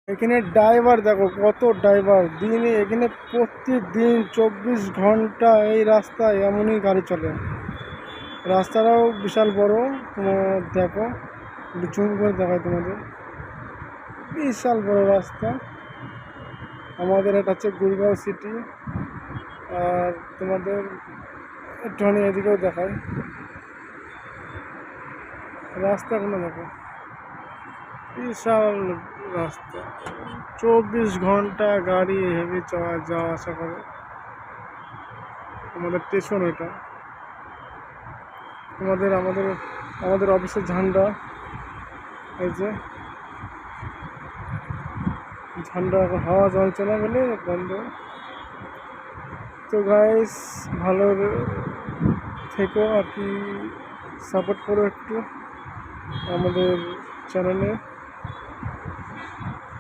এখানে ড্রাইভার দেখো কত ড্রাইভার দিনে, এখানে প্রতিদিন 24 ঘন্টা এই রাস্তায় এমনই গাড়ি চলে। রাস্তাটাও বিশাল বড়, তোমার দেখো একটু জুম করে দেখায় তোমাদের, বিশাল বড় রাস্তা। আমাদের এটা হচ্ছে গুড়গাঁও সিটি। আর তোমাদের একটুখানি এদিকেও দেখায় রাস্তাগুলো দেখো, বিশাল রাস্তা। 24 ঘন্টা গাড়ি হেভি যাওয়া আসা করে। আমাদের স্টেশন এটা, আমাদের আমাদের অফিসের ঝান্ডা, এই যে ঝান্ডা এখন হাওয়া চলছে না বলে বন্ধ। তো গাইস, ভালো থেকো আর কি, সাপোর্ট করো একটু আমাদের চ্যানেলে।